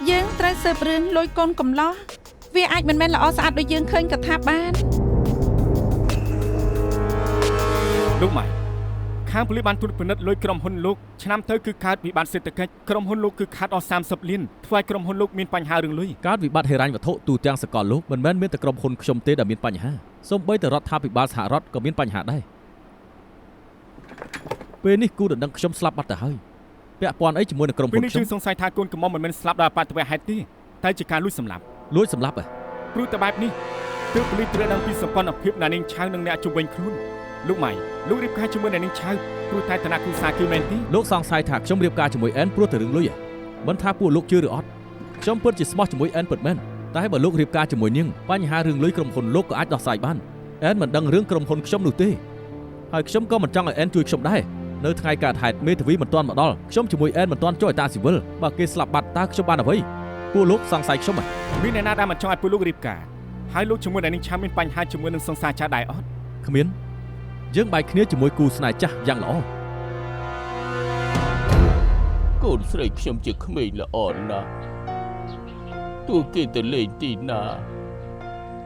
យើងត្រូវស៊ើបរឿងលួយកូនកំឡោះវាអាចមិនមែនល្អស្អាតដូចយើងឃើញក៏ថាបាន លោកម៉ៃខាងប៉ូលីសបានត្រួតពិនិត្យលុយក្រុមហ៊ុនលោកឆ្នាំទៅគឺកើតវិបត្តិសេដ្ឋកិច្ចក្រុមហ៊ុនលោកគឺខាតអស់30លានធ្វើឲ្យក្រុមហ៊ុនលោកមានបញ្ហារឿងលុយ កើតវិបត្តិហិរញ្ញវត្ថុទូទាំងសកលលោកមិនមែនមានតែក្រុមហ៊ុនខ្ញុំទេដែលមានបញ្ហាសូម្បីតែរដ្ឋាភិបាលសហរដ្ឋក៏មានបញ្ហាដែរពេលនេះគូដណ្ដឹងខ្ញុំស្លាប់បាត់ទៅហើយពាក់ព័ន្ធអីជាមួយនឹងក្រុមហ៊ុន នេះ ខ្ញុំ គឺសង្ស័យថាកូនកំមុំមិនមែនស្លាប់ដោយអបតវហេតុទេតែជាការលួចសម្លាប់ លួចសម្លាប់ហ៎ ព្រោះតែបែបនេះទើបប៉ូលីសត្រូវដឹងពីសម្ព័ន្ធភាពអ្នកនាងឆៅនិងអ្នកជំនាញខ្លួនលោកម៉ៃលោករៀបការជាមួយអ្នកនាងឆៅព្រោះតែឋានៈគ្រួសារគឺមែនទេ លោកសង្ស័យថាខ្ញុំរៀបការជាមួយអែនព្រោះតែរឿងលុយហ៎មិនថាពួកលោកជឿឬអត់ខ្ញុំពិតជាស្មោះជាមួយអែនពិតមែនតែបើលោករៀបការជាមួយនាងបញ្ហារឿងលុយក្រុមហ៊ុនលោកក៏អាចដោះស្រាយបានអែនមិនដឹងរឿងក្រុមហ៊ុនខ្ញុំនោះទេហើយខ្ញុំក៏មិនចង់ឲ្យអែនជួយខ្ញុំដែរនៅថ្ងៃកើតហេតុមេធាវីមិនទាន់មកដល់ខ្ញុំជាមួយអែនមិនទាន់ចុះអតាស៊ីវិលបើគេស្លាប់បាត់តើខ្ញុំបានអ្វីពួកលោកសង្ស័យខ្ញុំហ៎ មានអ្នកណាដែលមិនចង់ឲ្យពួកលោករៀបការហើយលោកជាមួយអ្នកនាងឆៅមានបញ្ហាជាមួយនឹងសង្សារចាស់ដែរអត់ គ្មានយើងបែកគ្នាជាមួយគូស្នេហ៍ចាស់យ៉ាងល្អ កូនស្រីខ្ញុំជាក្មេងល្អណាស់ទោះគេទៅលេងទីណា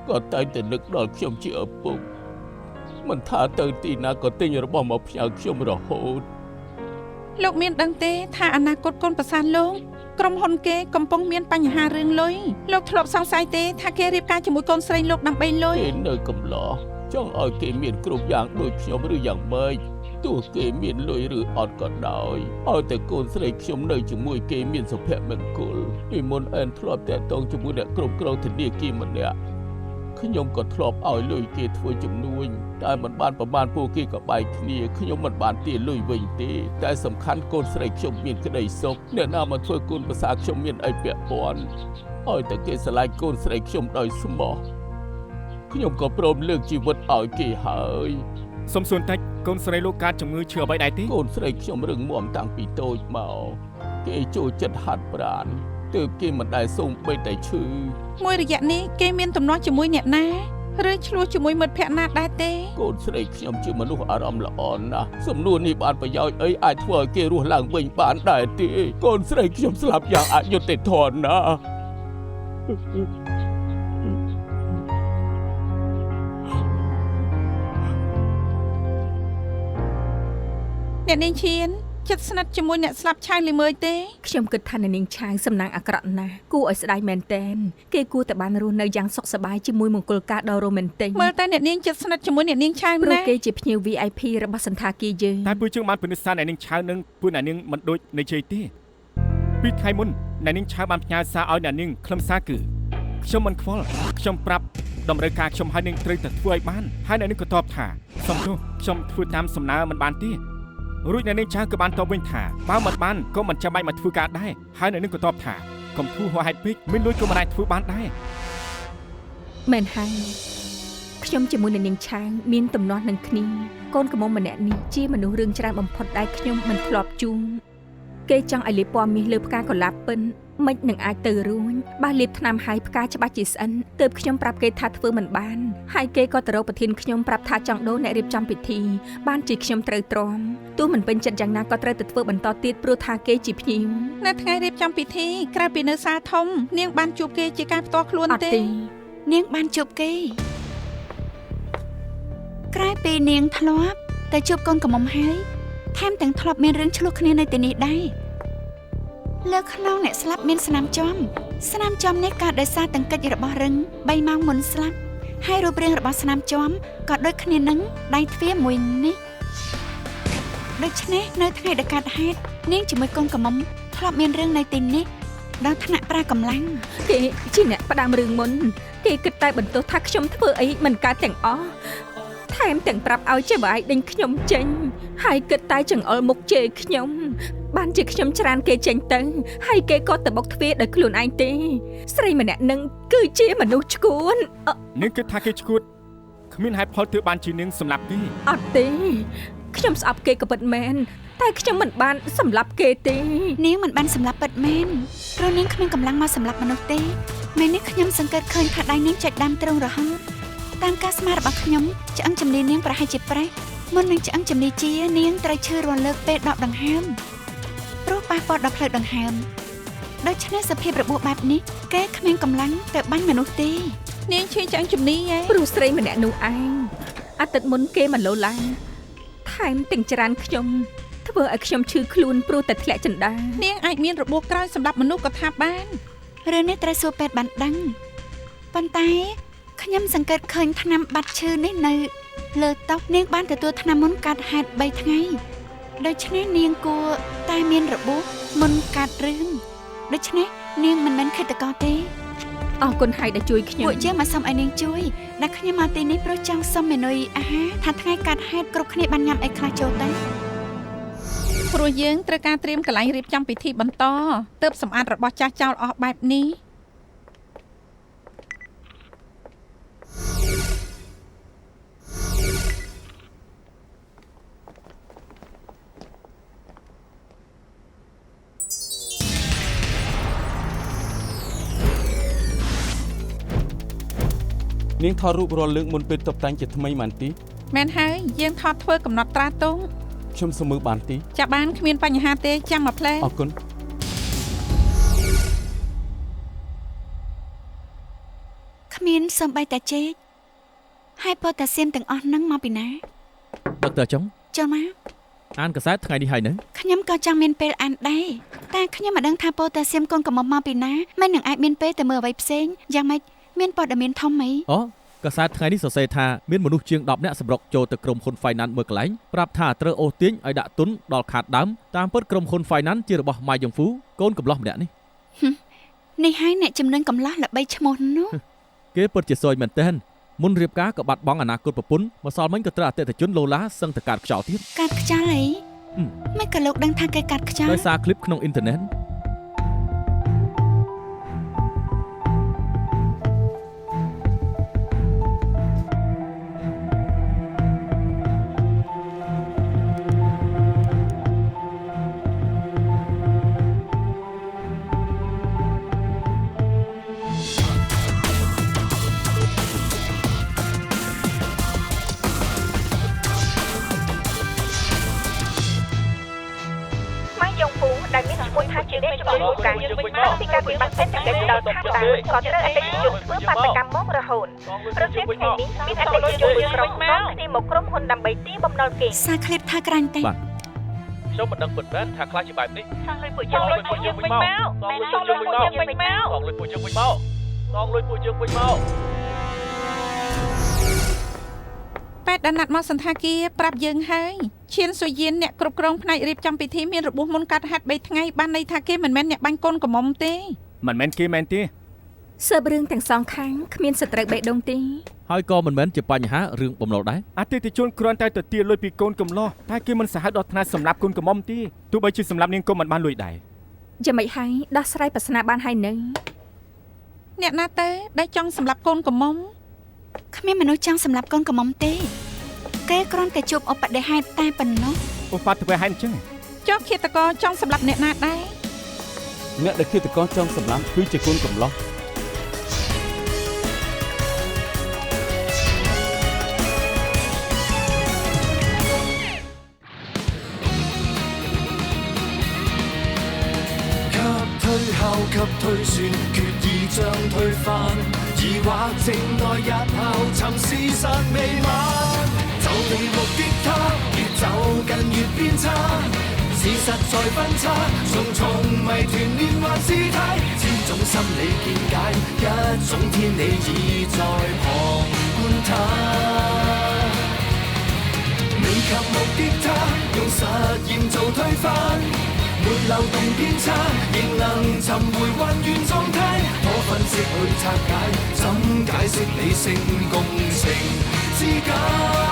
ក៏តែងតែនឹកដល់ខ្ញុំជាឪពុកមិនថាទៅទីណាក៏ទិញរបស់មកផ្ញើខ្ញុំរហូត លោកមានដឹងទេថាអនាគតកូនប្រសានលោកក្រុមហ៊ុនគេកំពុងមានបញ្ហារឿងលុយលោកធ្លាប់សង្ស័យទេថាគេរៀបការជាមួយកូនស្រីលោកដើម្បីលុយ គេនៅកំឡោះចង់ឲ្យគេមានគ្រប់យ៉ាងដូចខ្ញុំឬយ៉ាងម៉េចទោះគេមានលុយឬអត់ក៏ដោយឲ្យតែកូនស្រីខ្ញុំនៅជាមួយគេមានសុភមង្គលពីមុនអែនធ្លាប់តែតងជាមួយអ្នកគ្រប់គ្រងធនាគារម្នាក់ខ្ញុំក៏ធ្លាប់ឲ្យលុយគេធ្វើជំនួញតែមិនបានប្រមាណពួកគេក៏បែកគ្នាខ្ញុំមិនបានទារលុយវិញទេតែសំខាន់កូនស្រីខ្ញុំមានក្តីសុខអ្នកណាមកធ្វើកូនប្រសាខ្ញុំមានអីពាក់ព័ន្ធឲ្យតែគេស្រឡាញ់កូនស្រីខ្ញុំដោយស្មោះខ្ញុំក៏ព្រមលើកជីវិតឲ្យគេហើយ សុំសួរតិចកូនស្រីលោកកើតជំងឺឈឺអ្វីដែរទេ កូនស្រីខ្ញុំរឹងមាំតាំងពីតូចមកគេចូលចិត្តហាត់ប្រាណទើបគេមិនដែលសូមបីតែឈឺ មួយរយៈនេះគេមានទំនាស់ជាមួយអ្នកណាឬឆ្លោះជាមួយមិត្តភក្តិណាដែរទេ កូនស្រីខ្ញុំជាមនុស្សអារម្មណ៍ល្អណាស់សំណួរនេះបានប្រយោជន៍អីអាចធ្វើឲ្យគេរស់ឡើងវិញបានដែរទេកូនស្រីខ្ញុំស្លាប់យ៉ាងអយុត្តិធម៌ណាស់ ក អ្នកនាងឈៀនចិត្តស្និទ្ធជាមួយអ្នកស្លាប់ឆាយលីមើយទេ ខ្ញុំគិតថាអ្នកនាងឆាងសំណាងអាក្រក់ណាស់គួរឲ្យស្ដាយមែនតែនគេគួរតែបានរស់នៅយ៉ាងសុខសប្បាយជាមួយមង្គលការដ៏រ៉ូមែនទិក មើលតែអ្នកនាងចិត្តស្និទ្ធជាមួយអ្នកនាងឆាយ ព្រោះ ណាស់ គេជាភ្ញៀវ VIP របស់សន្តាគារយើង តែពួកយើងបានពិនិត្យសារអ្នកនាងឆៅនឹងពួកអ្នកនាងមិនដូចនៃជ័យទេពីថ្ងៃមុនអ្នកនាងឆៅបានផ្ញើសារឲ្យអ្នកនាងខ្លឹមសារគឺខ្ញុំមិនខ្វល់ខ្ញុំប្រាប់តម្រូវការខ្ញុំឲ្យនាងត្រូវតែធ្វើឲ្យបានហើយអ្នកនាងក៏តបថាសំទោសខ្ញុំធ្វើតាមសំណើមិនបានទេរួចអ្នកនាងឆៅក៏បានតបវិញថាបើមិនបានក៏មិនចាំបាច់មកធ្វើការដែរហើយអ្នកនាងក៏តបថាកុំធូរហួសហេតុពេកមានលួចក៏មិនអាចធ្វើបានដែរ មែនហើយខ្ញុំជាមួយអ្នកនាងឆាងមានទំនាស់នឹងគ្នាកូនកំមុំម្នាក់នេះជាមនុស្សរឿងច្រើនបំផុតដែលខ្ញុំមិនធ្លាប់ជួបគេចង់ឲ្យលាបពណ៌មាសលើផ្កាកុលាបពិនមិននឹងអាចទៅរួញបើលាបថ្នាំហើយផ្កាច្បាស់ជាស្អិនទើបខ្ញុំប្រាប់គេថាធ្វើមិនបានហើយគេក៏ទៅរកប្រធានខ្ញុំប្រាប់ថាចង់ដូរអ្នករៀបចំពិធីបានជាខ្ញុំត្រូវទ្រាំទោះមិនពេញចិត្តយ៉ាងណាក៏ត្រូវទៅធ្វើបន្តទៀតព្រោះថាគេជាភ្ញៀវ នៅថ្ងៃរៀបចំពិធីក្រៅពីនៅសាលធំនាងបានជួបគេជាការផ្ទាល់ខ្លួន អត់ ទេ ទេ នាងបានជួបគេក្រោយពេលនាងធ្លាប់តែជួបកូនកំមុំហើយថែមទាំងធ្លាប់មានរឿងឆ្លោះគ្នានៅទីនេះដែរលើខ្នងអ្នកស្លាប់មានស្នាមចំនេះកើតដោយសារតង្កិច្ចរបស់រឹង3ម៉ោងមុនស្លាប់ហើយរូបរាងរបស់ស្នាមចំក៏ដូចគ្នានឹងដៃទ្វារមួយនេះដូច្នេះនៅថ្ងៃដែលកើតហេតុនាងជាមួយកូនកំមុំធ្លាប់មានរឿងនៅទីនេះដល់ថ្នាក់ប្រាកម្លាំង គេជាអ្នកផ្ដាំរឿងមុនគេគិតតែបន្ទោសថាខ្ញុំធ្វើអីមិនកើតទាំងអស់ថែមទាំងប្រាប់ឲ្យចេះវាយដេញខ្ញុំចេញហើយគិតតែចង្អុលមុខជេរខ្ញុំបានជាខ្ញុំច្រានគេចេញទៅហើយគេក៏ទៅបុកទ្វារដោយខ្លួនឯងទេស្រីម្នាក់នឹងគឺជាមនុស្សឈួន នាងគិតថាគេឈួតគ្មានហេតុផលទើបបានជានាងសម្លាប់គេ អត់ទេខ្ញុំស្អប់គេក៏ពិតមែនតែខ្ញុំមិនបានសម្លាប់គេទេ នាងមិនបានសម្លាប់ពិតមែនព្រោះនាងគ្មានកម្លាំងមកសម្លាប់មនុស្សទេមែននេះខ្ញុំសង្កេតឃើញថាដៃនាងចុចដាំត្រង់រហូតតាមការស្មានរបស់ខ្ញុំឆ្អឹងជំនីនាងប្រហែលជាប្រេះមុននឹងឆ្អឹងជំនីជានាងត្រូវឈឺរាល់លើកពេលដកដង្ហើមព្រោះប៉ះពាល់ដល់ផ្លូវដង្ហើមដូច្នេះសភាពរបួសបែបនេះគេគ្មានកម្លាំងទៅបាញ់មនុស្សទេ នាងឈឺឆ្អឹងជំនីឯង ព្រោះស្រីម្នាក់នោះឯងអាទិត្យមុនគេមកលោឡាថែមទាំងច្រានខ្ញុំធ្វើឲ្យខ្ញុំឈឺខ្លួនព្រោះតែធ្លាក់ចន្ទា នាងអាចមានរបួសក្រោយសម្រាប់មនុស្សក៏ថាបាន រឿងនេះត្រូវសួរពេទ្យបានដឹងប៉ុន្តែខ្ញុំសង្កេតឃើញថ្នាំបាត់ឈឺនេះនៅលើតុនាងបានទទួលថ្នាំមុនកាត់ហេតុ3ថ្ងៃដូច្នេះនាងគួរតែមានរបួសមុនកាត់រឿងដូច្នេះនាងមិនមែនឃាតករទេ អរគុណហើយដែលជួយខ្ញុំ ពួកយើងមកសុំឲ្យនាងជួយដែលខ្ញុំមកទីនេះព្រោះចង់សុំមេនុយអាហារថាថ្ងៃកាត់ហេតុគ្រប់គ្នាបានញ៉ាំអីខ្លះចូលទៅ ព្រោះយើងត្រូវការត្រៀមកន្លែងរៀបចំពិធីបន្តទើបសម្អាតរបស់ចាស់ចោលអស់បែបនេះ នាងថតរូបរាល់លើកមុនពេលតុបតែងជាថ្មីបានទី មែនហើយយើងថតធ្វើកំណត់ត្រាទង ខ្ញុំសូមមើលបានទី ចាបានគ្មានបញ្ហាទេចាំមកផ្លែ អរគុណ គ្មានសំបីតាចេកហើយប៉ូតាស្យូមទាំងអស់ហ្នឹងមកពីណា ដុកទ័រចុង ចូលមក អានកសែតថ្ងៃនេះហើយនៅ ខ្ញុំក៏ចង់មានពេលអានដែរតែខ្ញុំមិនដឹងថាប៉ូតាស្យូមកូនកំមុំមកពីណាមិននឹងអាចមានពេលទៅមើលអ្វីផ្សេងយ៉ាងម៉េចមានព័ត៌មានធំអី អូកសែតថ្ងៃនេះសរសេរថាមានមនុស្សជាង10នាក់សម្រុកចូលទៅក្រុមហ៊ុន Finance មើលកន្លែងប្រាប់ថាត្រូវអូសទាញឲ្យដាក់ទុនដល់ខាតដើមតាមពិតក្រុមហ៊ុន Finance ជារបស់ម៉ៃយ៉ុងហ្វូកូនកំឡោះម្នាក់នេះ នេះហើយអ្នកជំនាញកំឡោះល្បីឈ្មោះនោះ គេពិតជាសយមែនទែនមុនរៀបការក៏បាត់បង់អនាគតប្រពន្ធម្សិលមិញក៏ត្រូវអតិថិជនឡូឡាសឹងតែកាត់ខ្យល់ទៀត កាត់ខ្យល់អីមិនក៏លោកដឹងថាគេកាត់ខ្យល់ ដោយសារឃ្លីបក្នុងអ៊ីនធឺណិត ម៉ៃយ៉ុងហ្វូដែលមានឈ្មោះថាជាអ្នកជំនាញគូការពីការពិបាកសេដ្ឋកិច្ចដល់ខាងដើមក៏ត្រូវអតិថិជនធ្វើបាតកម្មមករហូតប្រសិនថ្ងៃនេះមានអតិថិជនមួយក្រុមនាំគ្នាមកក្រុមហ៊ុនដើម្បីទារបំណុលគេ សារឃ្លីបថាក្រាញ់ទេ បាទ ខ្ញុំមិនដឹងពិតមែនថាខ្លាចជាបែបនេះ សងលុយពួកយើងវិញមកសងលុយពួកយើងវិញមក សងលុយពួកយើងវិញមកសងលុយពួកយើងវិញមក ពេទ្យដែលណាត់មកសន្តាគារប្រាប់យើងហើយឈានសុយានអ្នកគ្រប់គ្រងផ្នែករៀបចំពិធីមានរបួសមុនកាត់ហាត់3ថ្ងៃបានន័យថាគេមិនមែនអ្នកបាញ់កូនកំមុំទេ មិនមែនគេមែនទេ សើបរឿងទាំងសងខាងគ្មានសត្រូវបេះដូងទេ ហើយក៏មិនមែនជាបញ្ហារឿងបំណុលដែរ អតិថិជនគ្រាន់តែទៅទារលុយពីកូនកំឡោះតែគេមិនសាហាវដល់ថ្នាក់សម្រាប់កូនកំមុំទេទោះបីជាសម្រាប់នាងក៏មិនបានលុយដែរ យ៉ាងម៉េចហើយដោះស្រាយប្រស្នាបានហើយនៅ អ្នកណាទៅដែលចង់សម្លាប់កូនកំមុំ គ្មានមនុស្សចង់សម្លាប់កូនកំមុំទេគេគ្រាន់តែជួបឧបតិហេតុតែប៉ុណ្ណោះ ឧបទ្ទវហេតុអញ្ចឹង ចុះឃាតករចង់សម្លាប់អ្នកណាដែរ អ្នកដែលឃាតករចង់សម្លាប់គឺជាកូនកំឡោះ 後及推算，決意將推翻，疑惑靜待日後尋事實未晚，就地目擊他，越走近越變差，事實在分岔，重重謎團連環事態，千種心理見解，一種天理已在旁觀他。未及目擊他，用實驗做推翻。沒漏洞偏差，仍能尋回混亂狀態，可分析去拆解，怎解釋理性共情之解？